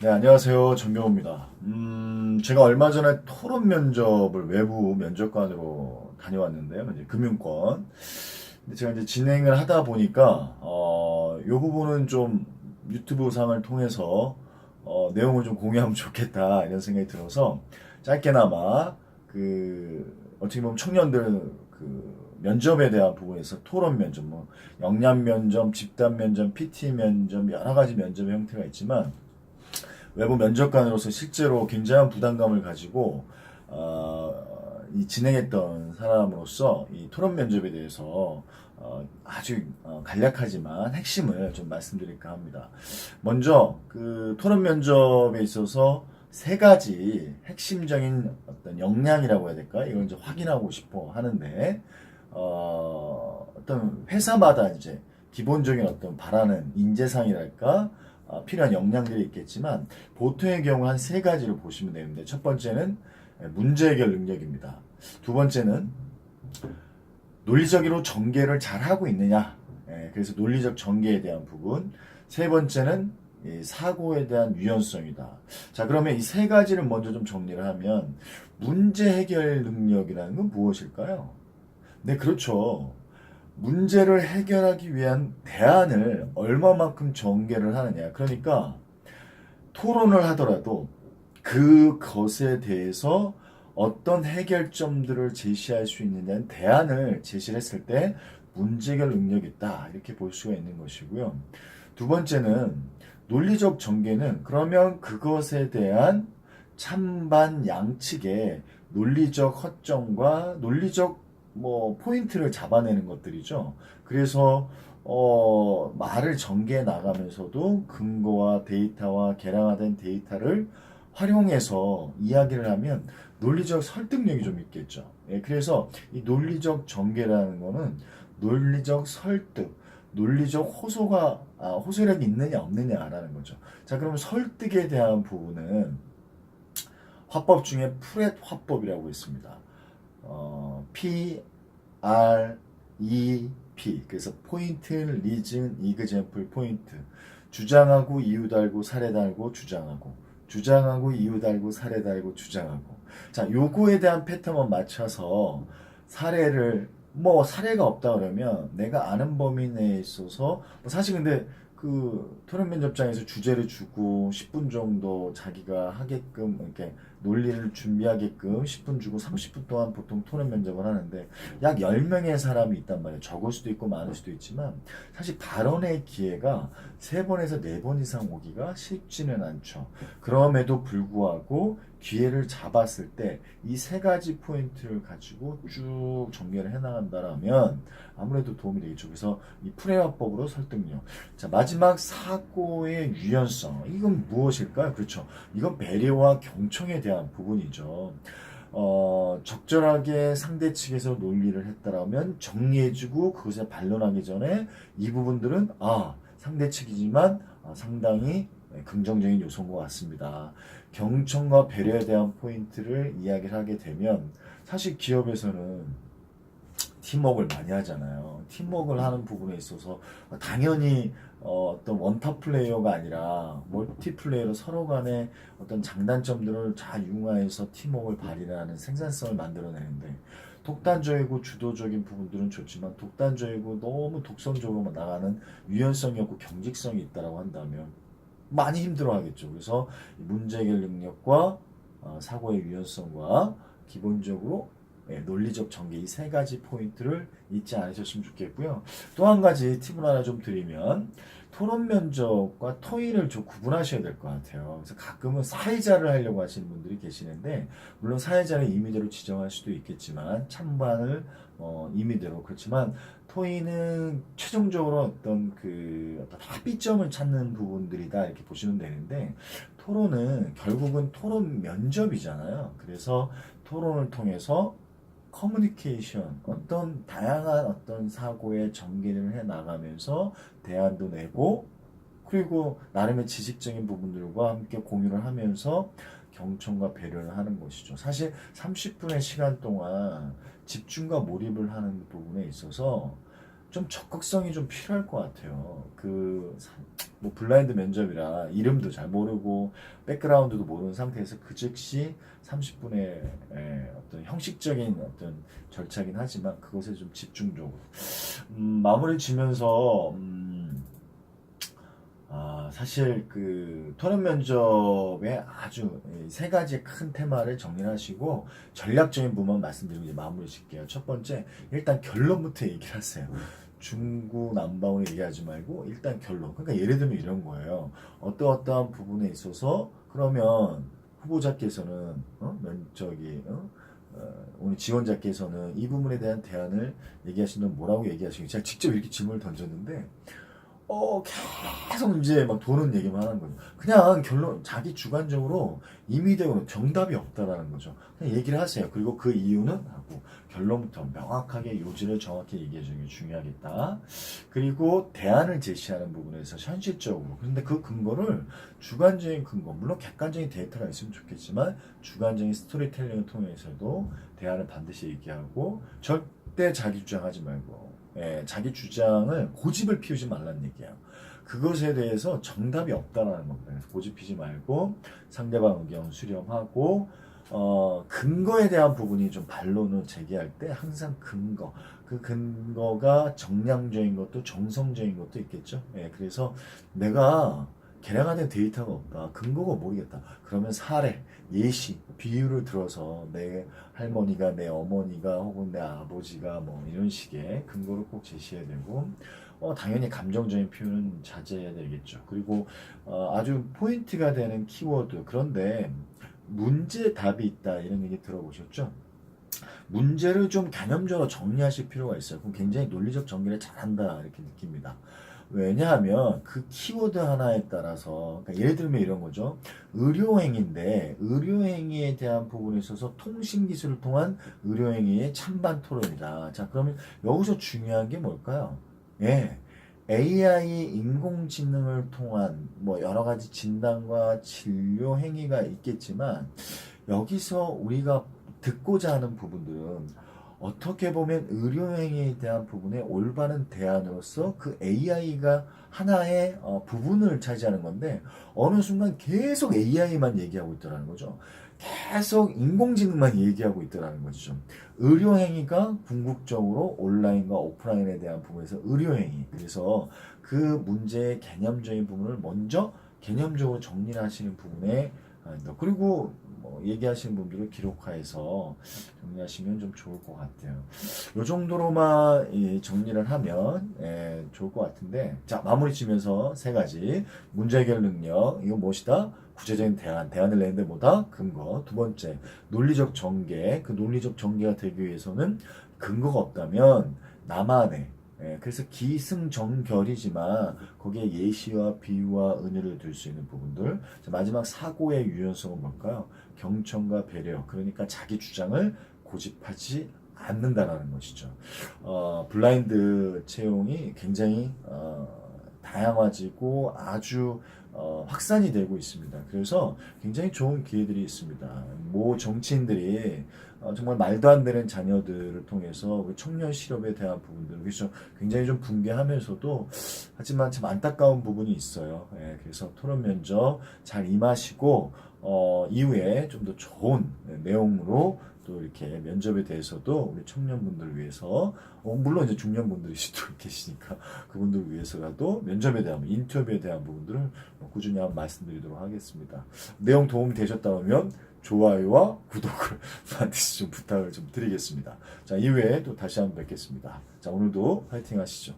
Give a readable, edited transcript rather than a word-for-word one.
네, 안녕하세요. 정경호입니다. 제가 얼마 전에 토론 면접을 외부 면접관으로 다녀왔는데요. 이제 금융권. 근데 제가 이제 진행을 하다 보니까, 요 부분은 좀 유튜브 상을 통해서, 내용을 좀 공유하면 좋겠다, 이런 생각이 들어서, 짧게나마, 어떻게 보면 청년들, 면접에 대한 부분에서 토론 면접, 뭐, 역량 면접, 집단 면접, PT 면접, 여러 가지 면접의 형태가 있지만, 외부 면접관으로서 실제로 굉장한 부담감을 가지고 이 진행했던 사람으로서 이 토론 면접에 대해서 아주 간략하지만 핵심을 좀 말씀드릴까 합니다. 먼저 그 토론 면접에 있어서 세 가지 핵심적인 어떤 역량이라고 해야 될까? 이걸 이제 확인하고 싶어 하는데 어떤 회사마다 이제 기본적인 어떤 바라는 인재상이랄까 필요한 역량들이 있겠지만 보통의 경우 한 세 가지를 보시면 되는데 첫 번째는 문제 해결 능력입니다. 두 번째는 논리적으로 전개를 잘 하고 있느냐. 그래서 논리적 전개에 대한 부분. 세 번째는 사고에 대한 유연성이다. 자, 그러면 이 세 가지를 먼저 좀 정리를 하면 문제 해결 능력이라는 건 무엇일까요? 네, 그렇죠. 문제를 해결하기 위한 대안을 얼마만큼 전개를 하느냐. 그러니까 토론을 하더라도 그것에 대해서 어떤 해결점들을 제시할 수 있느냐는 대안을 제시를 했을 때 문제 해결 능력이 있다. 이렇게 볼 수가 있는 것이고요. 두 번째는 논리적 전개는 그러면 그것에 대한 찬반 양측의 논리적 허점과 논리적 포인트를 잡아내는 것들이죠. 그래서 말을 전개해 나가면서도 근거와 데이터와 개량화된 데이터를 활용해서 이야기를 하면 논리적 설득력이 좀 있겠죠. 그래서 이 논리적 전개라는 거는 논리적 설득, 논리적 호소력이 있느냐 없느냐라는 거죠. 자, 그러면 설득에 대한 부분은 화법 중에 프렛 화법이라고 있습니다. P, R, E, P. 그래서 포인트, 리즌, 이그젠플, 포인트. 주장하고 이유 달고 사례 달고 주장하고. 주장하고 이유 달고 사례 달고 주장하고. 자, 요거에 대한 패턴만 맞춰서 사례가 없다 그러면 내가 아는 범위 내에 있어서 사실 근데 그 토론 면접장에서 주제를 주고 10분 정도 자기가 하게끔 이렇게 논리를 준비하게끔 10분 주고 30분 동안 보통 토론 면접을 하는데 약 10명의 사람이 있단 말이에요. 적을 수도 있고 많을 수도 있지만 사실 발언의 기회가 3번에서 4번 이상 오기가 쉽지는 않죠. 그럼에도 불구하고 기회를 잡았을 때 이 세 가지 포인트를 가지고 쭉 전개를 해나간다라면 아무래도 도움이 되겠죠. 그래서 이 프레화법으로 설득력. 자, 마지막 사고의 유연성. 이건 무엇일까요? 그렇죠. 이건 배려와 경청에 대한 부분이죠. 적절하게 상대 측에서 논리를 했다라면 정리해주고 그것에 반론하기 전에 이 부분들은 상대 측이지만 상당히 긍정적인 요소인 것 같습니다. 경청과 배려에 대한 포인트를 이야기를 하게 되면 사실 기업에서는 팀워크를 많이 하잖아요. 팀워크를 하는 부분에 있어서 당연히 어떤 원탑 플레이어가 아니라 멀티 플레이어로 서로 간의 어떤 장단점들을 잘 융화해서 팀워크를 발휘하는 생산성을 만들어내는데 독단적이고 주도적인 부분들은 좋지만 독단적이고 너무 독선적으로 나가는 유연성이 없고 경직성이 있다고 한다면 많이 힘들어하겠죠. 그래서 문제 해결 능력과 사고의 유연성과 기본적으로 논리적 전개 이 세 가지 포인트를 잊지 않으셨으면 좋겠고요. 또 한 가지 팁을 하나 좀 드리면 토론 면접과 토의를 좀 구분하셔야 될 것 같아요. 그래서 가끔은 사회자를 하려고 하시는 분들이 계시는데 물론 사회자를 임의대로 지정할 수도 있겠지만 찬반을 임의대로 그렇지만 토의는 최종적으로 어떤 합의점을 찾는 부분들이다 이렇게 보시면 되는데 토론은 결국은 토론 면접이잖아요. 그래서 토론을 통해서 커뮤니케이션, 어떤 다양한 어떤 사고의 전개를 해 나가면서 대안도 내고, 그리고 나름의 지식적인 부분들과 함께 공유를 하면서 경청과 배려를 하는 것이죠. 사실 30분의 시간 동안 집중과 몰입을 하는 부분에 있어서 좀 적극성이 좀 필요할 것 같아요. 뭐 블라인드 면접이라 이름도 잘 모르고 백그라운드도 모르는 상태에서 그 즉시 30분의 어떤 형식적인 어떤 절차긴 하지만 그것에 좀 집중적으로 마무리 지면서 사실 토론 면접의 아주 세 가지 큰 테마를 정리하시고 전략적인 부분 말씀드리고 이제 마무리 짓게요. 첫 번째, 일단 결론부터 얘기를 하세요. 중구난방으로 얘기하지 말고 일단 결론. 그러니까 예를 들면 이런 거예요. 어떠어떠한 부분에 있어서 그러면 후보자께서는 오늘 지원자께서는 이 부분에 대한 대안을 얘기하시는 뭐라고 얘기하시고 제가 직접 이렇게 질문을 던졌는데 계속 이제 막 도는 얘기만 하는 거죠. 그냥 결론, 자기 주관적으로 임의대로 정답이 없다라는 거죠. 그냥 얘기를 하세요. 그리고 그 이유는 하고, 결론부터 명확하게 요지를 정확히 얘기해주는 게 중요하겠다. 그리고 대안을 제시하는 부분에서 현실적으로. 근데 그 근거를 주관적인 근거, 물론 객관적인 데이터가 있으면 좋겠지만, 주관적인 스토리텔링을 통해서도 대안을 반드시 얘기하고, 절대 자기 주장하지 말고, 자기 주장을 고집을 피우지 말라는 얘기예요. 그것에 대해서 정답이 없다라는 겁니다. 그래서 고집 피지 말고 상대방 의견 수렴하고 근거에 대한 부분이 좀 반론을 제기할 때 항상 근거, 그 근거가 정량적인 것도 정성적인 것도 있겠죠. 그래서 내가 개량화된 데이터가 없다. 근거가 모르겠다. 그러면 사례, 예시, 비유를 들어서 내 할머니가, 내 어머니가 혹은 내 아버지가 뭐 이런 식의 근거를 꼭 제시해야 되고 당연히 감정적인 표현은 자제해야 되겠죠. 그리고 아주 포인트가 되는 키워드. 그런데 문제 답이 있다 이런 얘기 들어보셨죠? 문제를 좀 개념적으로 정리하실 필요가 있어요. 그럼 굉장히 논리적 전개를 잘한다 이렇게 느낍니다. 왜냐하면 그 키워드 하나에 따라서 그러니까 예를 들면 이런 거죠. 의료행위인데 의료행위에 대한 부분에 있어서 통신기술을 통한 의료행위의 찬반 토론이다. 자, 그러면 여기서 중요한 게 뭘까요? AI 인공지능을 통한 뭐 여러 가지 진단과 진료 행위가 있겠지만 여기서 우리가 듣고자 하는 부분들은 어떻게 보면 의료행위에 대한 부분에 올바른 대안으로서 그 AI가 하나의 부분을 차지하는 건데 어느 순간 계속 AI만 얘기하고 있더라는 거죠. 계속 인공지능만 얘기하고 있더라는 거죠. 의료행위가 궁극적으로 온라인과 오프라인에 대한 부분에서 의료행위. 그래서 그 문제의 개념적인 부분을 먼저 개념적으로 정리를 하시는 부분에 그리고 얘기하시는 분들을 기록화해서 정리하시면 좀 좋을 것 같아요. 이 정도로만 정리를 하면 좋을 것 같은데 자 마무리 지면서 세 가지 문제 해결 능력 이건 무엇이다? 구체적인 대안을 내는데 뭐다? 근거. 두 번째 논리적 전개. 그 논리적 전개가 되기 위해서는 근거가 없다면 나만의 그래서 기승전결이지만 거기에 예시와 비유와 은유를 둘 수 있는 부분들. 자, 마지막 사고의 유연성은 뭘까요? 경청과 배려. 그러니까 자기 주장을 고집하지 않는다라는 것이죠. 블라인드 채용이 굉장히 다양화지고 아주 확산이 되고 있습니다. 그래서 굉장히 좋은 기회들이 있습니다. 모 정치인들이 정말 말도 안 되는 자녀들을 통해서 청년 실업에 대한 부분들 그래서 굉장히 좀 붕괴하면서도 하지만 참 안타까운 부분이 있어요. 그래서 토론 면접 잘 임하시고 이후에 좀 더 좋은 내용으로 또 이렇게 면접에 대해서도 우리 청년분들을 위해서 물론 이제 중년분들이 또 계시니까 그분들을 위해서라도 면접에 대한 인터뷰에 대한 부분들을 꾸준히 한번 말씀드리도록 하겠습니다. 내용 도움이 되셨다면 좋아요와 구독을 반드시 좀 부탁을 좀 드리겠습니다. 자 이후에 또 다시 한번 뵙겠습니다. 자 오늘도 파이팅 하시죠.